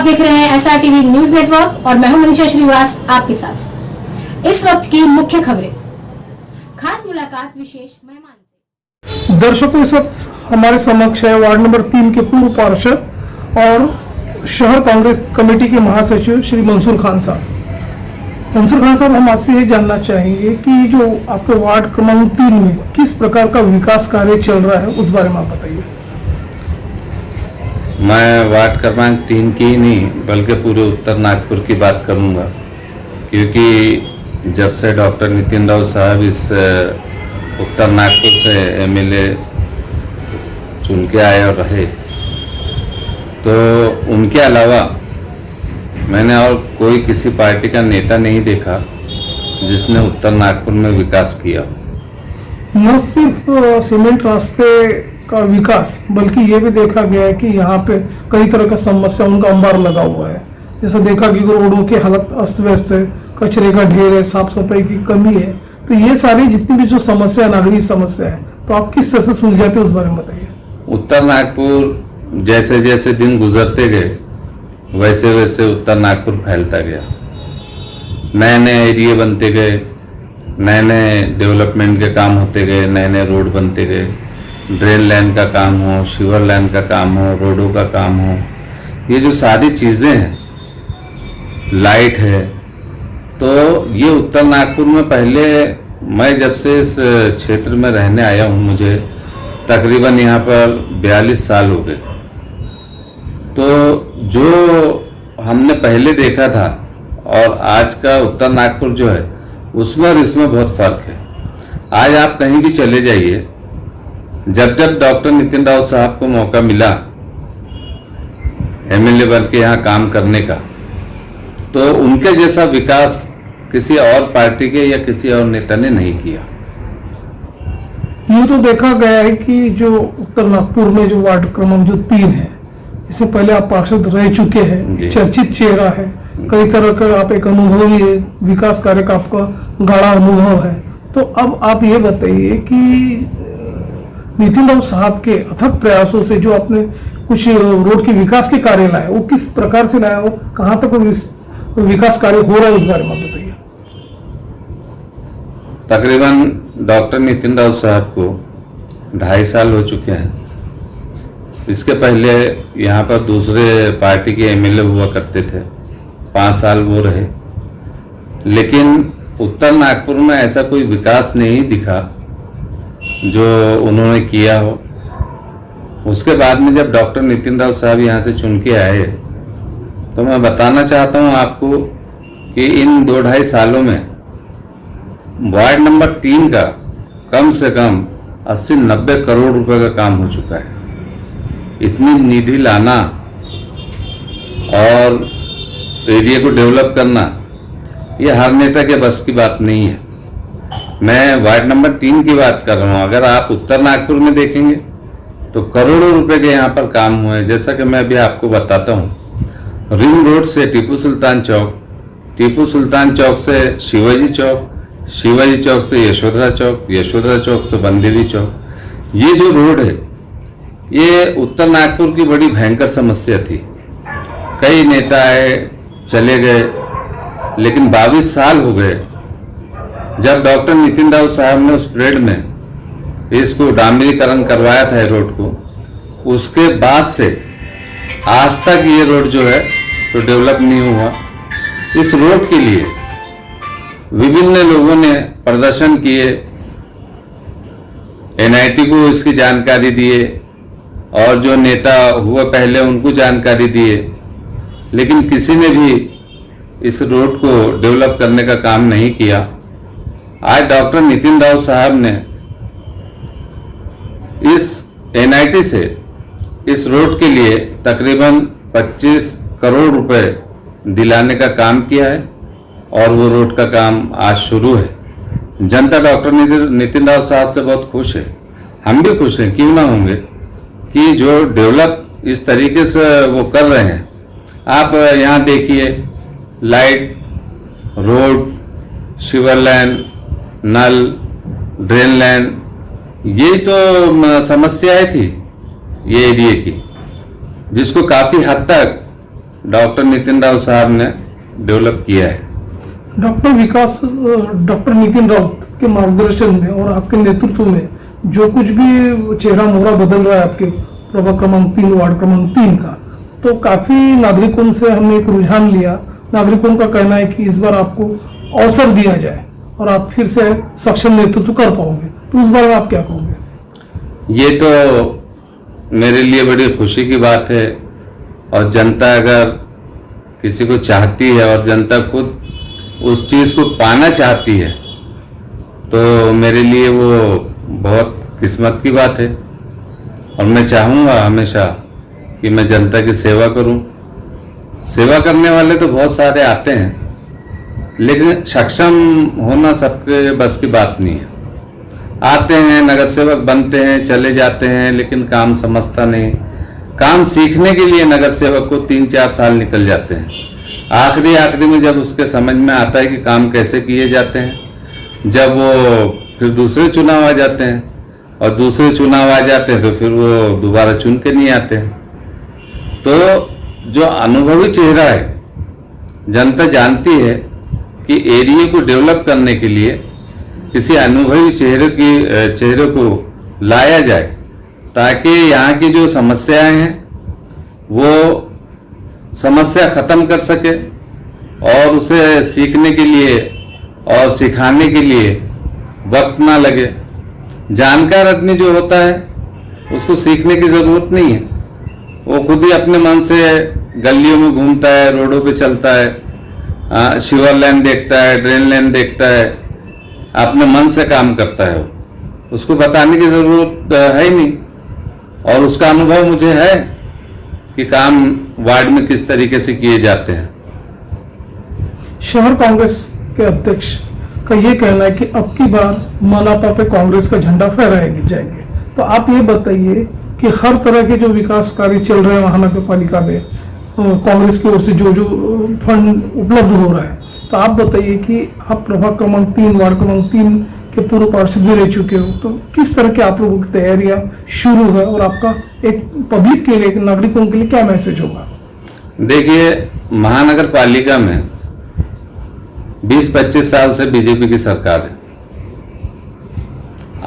देख रहे हैं SRTV न्यूज नेटवर्क और मैं हूं मनीषा श्रीवास आपके साथ। इस वक्त की मुख्य खबरें, खास मुलाकात विशेष मेहमान से। दर्शकों, इस वक्त हमारे समक्ष है वार्ड नंबर 3 के पूर्व पार्षद और शहर कांग्रेस कमेटी के महासचिव श्री मंसूर खान साहब। मंसूर खान साहब, हम आपसे ये जानना चाहेंगे कि जो आपके वार्ड क्रमांक 3 में किस प्रकार का विकास कार्य चल रहा है, उस बारे में आप बताइए। मैं वार्ड क्रमांक 3 की ही नहीं बल्कि पूरे उत्तर नागपुर की बात करूंगा, क्योंकि जब से डॉक्टर नितिन राव साहब इस उत्तर नागपुर से MLA चुन के आए और रहे, तो उनके अलावा मैंने और कोई किसी पार्टी का नेता नहीं देखा जिसने उत्तर नागपुर में विकास किया। न सिर्फ सीमेंट रास्ते का विकास, बल्कि ये भी देखा गया है कि यहाँ पे कई तरह का समस्या उनका अंबार लगा हुआ है। जैसे देखा कि रोडों की हालत अस्त व्यस्त है, कचरे का ढेर है, साफ सफाई की कमी है। तो ये सारी जितनी भी जो समस्या, नागरिक समस्या है, तो आप किस तरह से सुलझाते हैं, उस बारे में बताइए। उत्तर नागपुर जैसे जैसे दिन गुजरते गए वैसे वैसे उत्तर नागपुर फैलता गया। नए नए एरिया बनते गए, नए नए डेवलपमेंट के काम होते गए, नए नए रोड बनते गए। ड्रेन लाइन का काम हो, सीवर लाइन का काम हो, रोडों का काम हो, ये जो सारी चीज़ें हैं, लाइट है, तो ये उत्तर नागपुर में पहले, मैं जब से इस क्षेत्र में रहने आया हूँ, मुझे तकरीबन यहाँ पर 42 साल हो गए। तो जो हमने पहले देखा था और आज का उत्तर नागपुर जो है, उसमें और इसमें बहुत फर्क है। आज आप कहीं भी चले जाइए, जब जब डॉक्टर नितिन राव साहब को मौका मिला MLA बन के यहाँ काम करने का, तो उनके जैसा विकास किसी और पार्टी के या किसी और नेता ने नहीं किया। यूँ तो देखा गया है कि जो उत्तर नागपुर में जो वार्ड क्रमांक जो 3 है, इससे पहले आप पार्षद रह चुके हैं, चर्चित चेहरा है, कई तरह का आप एक अनुभवी है, विकास कार्य का आपका गाढ़ा अनुभव है। तो अब आप ये बताइए कि नितिन राव साहब के अथक प्रयासों से जो आपने कुछ रोड के विकास के कार्य लाए, वो किस प्रकार से लाया, वो कहाँ तक विकास कार्य हो रहा है, उस बारे में बताइए। तकरीबन डॉक्टर नितिन राव साहब को 2.5 साल हो चुके हैं। इसके पहले यहाँ पर दूसरे पार्टी के MLA हुआ करते थे, 5 साल वो रहे, लेकिन उत्तर नागपुर में ऐसा कोई विकास नहीं दिखा जो उन्होंने किया हो। उसके बाद में जब डॉक्टर नितिन राव साहब यहाँ से चुन के आए, तो मैं बताना चाहता हूँ आपको कि इन 2-2.5 सालों में वार्ड नंबर 3 का कम से कम 80-90 करोड़ रुपए का काम हो चुका है। इतनी निधि लाना और एरिया को डेवलप करना, ये हर नेता के बस की बात नहीं है। मैं वार्ड नंबर 3 की बात कर रहा हूँ। अगर आप उत्तर नागपुर में देखेंगे तो करोड़ों रुपए के यहाँ पर काम हुए। जैसा कि मैं अभी आपको बताता हूँ, रिंग रोड से टीपू सुल्तान चौक, टीपू सुल्तान चौक से शिवाजी चौक, शिवाजी चौक से यशोधरा चौक, यशोधरा चौक से बंदेवी चौक, ये जो रोड है, ये उत्तर नागपुर की बड़ी भयंकर समस्या थी। कई नेता आए, चले गए, लेकिन 22 साल हो गए जब डॉक्टर नितिन राव साहब ने उस पीरियड में इसको डामरीकरण करवाया था रोड को। उसके बाद से आज तक ये रोड जो है तो डेवलप नहीं हुआ। इस रोड के लिए विभिन्न लोगों ने प्रदर्शन किए, NIT को इसकी जानकारी दिए और जो नेता हुआ पहले उनको जानकारी दिए, लेकिन किसी ने भी इस रोड को डेवलप करने का काम नहीं किया। आज डॉक्टर नितिन राव साहब ने इस NIT से इस रोड के लिए तकरीबन 25 करोड़ रुपए दिलाने का काम किया है और वो रोड का काम आज शुरू है। जनता डॉक्टर नितिन राव साहब से बहुत खुश है, हम भी खुश हैं, क्यों ना होंगे, कि जो डेवलप इस तरीके से वो कर रहे हैं। आप यहाँ देखिए, लाइट, रोड, सीवर लाइन, नल, ड्रेन लाइन, ये तो समस्याएं थी ये एरिया की, जिसको काफ़ी हद तक डॉक्टर नितिन राव साहब ने डेवलप किया है। डॉक्टर नितिन राउत के मार्गदर्शन में और आपके नेतृत्व में जो कुछ भी चेहरा मोहरा बदल रहा है आपके प्रभाग क्रमांक 3 वार्ड क्रमांक 3 का, तो काफी नागरिकों से हमने एक रुझान लिया। नागरिकों का कहना है कि इस बार आपको अवसर दिया जाए और आप फिर से सक्षम नेतृत्व कर पाओगे, तो उस बारे में आप क्या कहोगे? ये तो मेरे लिए बड़ी खुशी की बात है, और जनता अगर किसी को चाहती है और जनता खुद उस चीज को पाना चाहती है तो मेरे लिए वो बहुत किस्मत की बात है। और मैं चाहूँगा हमेशा कि मैं जनता की सेवा करूं। सेवा करने वाले तो बहुत सारे आते हैं, लेकिन सक्षम होना सबके बस की बात नहीं है। आते हैं, नगर सेवक बनते हैं, चले जाते हैं, लेकिन काम समझता नहीं। काम सीखने के लिए नगर सेवक को 3-4 साल निकल जाते हैं। आखिरी में जब उसके समझ में आता है कि काम कैसे किए जाते हैं, जब वो फिर दूसरे चुनाव आ जाते हैं, और दूसरे चुनाव आ जाते हैं तो फिर वो दोबारा चुन के नहीं आते हैं। तो जो अनुभवी चेहरा है, जनता जानती है कि एरिया को डेवलप करने के लिए किसी अनुभवी चेहरे को लाया जाए, ताकि यहाँ की जो समस्याएं हैं वो समस्या खत्म कर सके, और उसे सीखने के लिए और सिखाने के लिए वक्त ना लगे। जानकार आदमी जो होता है उसको सीखने की जरूरत नहीं है, वो खुद ही अपने मन से गलियों में घूमता है, रोडों पे चलता है, शिवर लाइन देखता है, ड्रेन लाइन देखता है, अपने मन से काम करता है। उसको बताने की जरूरत है ही नहीं, और उसका अनुभव मुझे है कि काम वार्ड में किस तरीके से किए जाते हैं। शहर कांग्रेस के अध्यक्ष का ये कहना है कि अब की बार मनापा पे कांग्रेस का झंडा फहराए जाएंगे, तो आप ये बताइए कि हर तरह के जो विकास कार्य चल रहे हैं महानगर पालिका में कांग्रेस की ओर से जो फंड उपलब्ध हो रहा है, तो आप बताइए कि आप प्रभाग क्रमांक 3 वार्ड क्रमांक 3 के पूर्व पार्षद भी रह चुके हो, तो किस तरह के आप लोगों की तैयारियां शुरू है, और आपका एक पब्लिक के लिए, नागरिकों के लिए क्या मैसेज होगा? देखिए, महानगर पालिका में 20-25 साल से बीजेपी की सरकार है।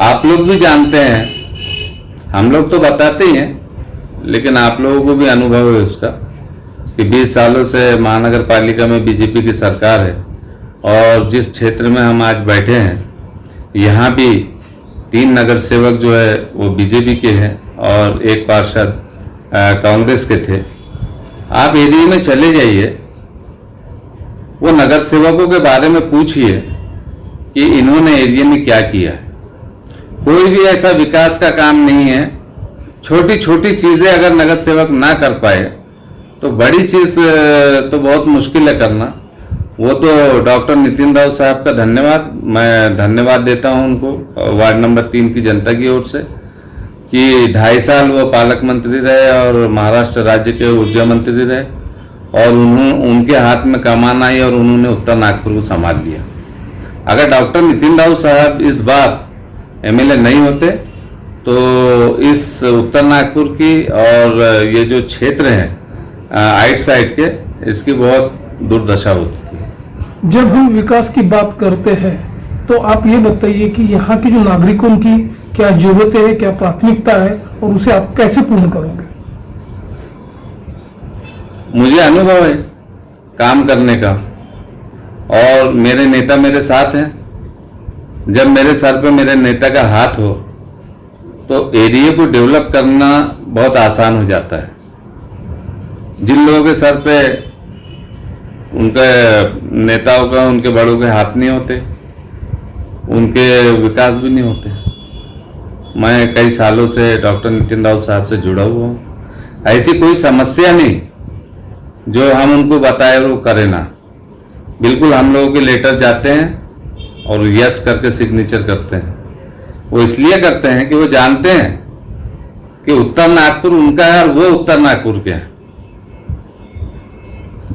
आप लोग भी जानते हैं, हम लोग तो बताते ही हैं, लेकिन आप लोगों को भी अनुभव है उसका कि 20 सालों से महानगर पालिका में बीजेपी की सरकार है। और जिस क्षेत्र में हम आज बैठे हैं, यहाँ भी 3 नगर सेवक जो है वो बीजेपी के हैं और 1 पार्षद कांग्रेस के थे। आप एरिया में चले जाइए, वो नगर सेवकों के बारे में पूछिए कि इन्होंने एरिया में क्या किया है। कोई भी ऐसा विकास का काम नहीं है। छोटी छोटी चीजें अगर नगर सेवक ना कर पाए तो बड़ी चीज तो बहुत मुश्किल है करना। वो तो डॉक्टर नितिन राव साहब का मैं धन्यवाद देता हूं उनको, वार्ड नंबर 3 की जनता की ओर से, कि 2.5 साल वो पालक मंत्री रहे और महाराष्ट्र राज्य के ऊर्जा मंत्री रहे, और उनके हाथ में कमान आई और उन्होंने उत्तर नागपुर को संभाल लिया। अगर डॉक्टर नितिन राव साहब इस बार एमएलए नहीं होते तो इस उत्तर नागपुर की और ये जो क्षेत्र हैं आइट साइड के, इसकी बहुत दुर्दशा होती थी। जब हम विकास की बात करते हैं तो आप ये बताइए कि यहाँ के जो नागरिकों की क्या जरूरतें हैं, क्या प्राथमिकता है, और उसे आप कैसे पूर्ण करोगे? मुझे अनुभव है काम करने का, और मेरे नेता मेरे साथ हैं। जब मेरे सर पे मेरे नेता का हाथ हो तो एरिया को डेवलप करना बहुत आसान हो जाता है। जिन लोगों के सर पे उनके नेताओं का, उनके बड़ों के हाथ नहीं होते, उनके विकास भी नहीं होते। मैं कई सालों से डॉक्टर नितिन राव साहब से जुड़ा हुआ हूँ। ऐसी कोई समस्या नहीं जो हम उनको बताए वो करे ना। बिल्कुल हम लोगों के लेटर जाते हैं और यस करके सिग्नेचर करते हैं। वो इसलिए करते हैं कि वो जानते हैं कि उत्तर नागपुर उनका है और वो उत्तर नागपुर के हैं,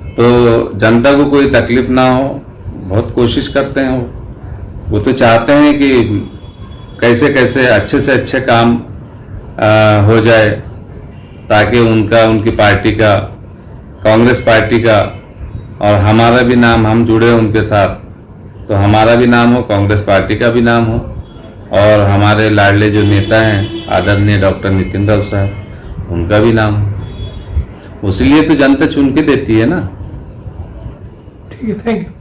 तो जनता को कोई तकलीफ ना हो, बहुत कोशिश करते हैं। वो तो चाहते हैं कि कैसे कैसे अच्छे से अच्छे काम हो जाए, ताकि उनकी पार्टी का कांग्रेस पार्टी का और हमारा भी नाम, हम जुड़े उनके साथ, तो हमारा भी नाम हो, कांग्रेस पार्टी का भी नाम हो, और हमारे लाडले जो नेता हैं आदरणीय डॉक्टर नितिन राउत साहब, उनका भी नाम हो। इसलिए तो जनता चुन के देती है ना। ठीक है, थैंक यू।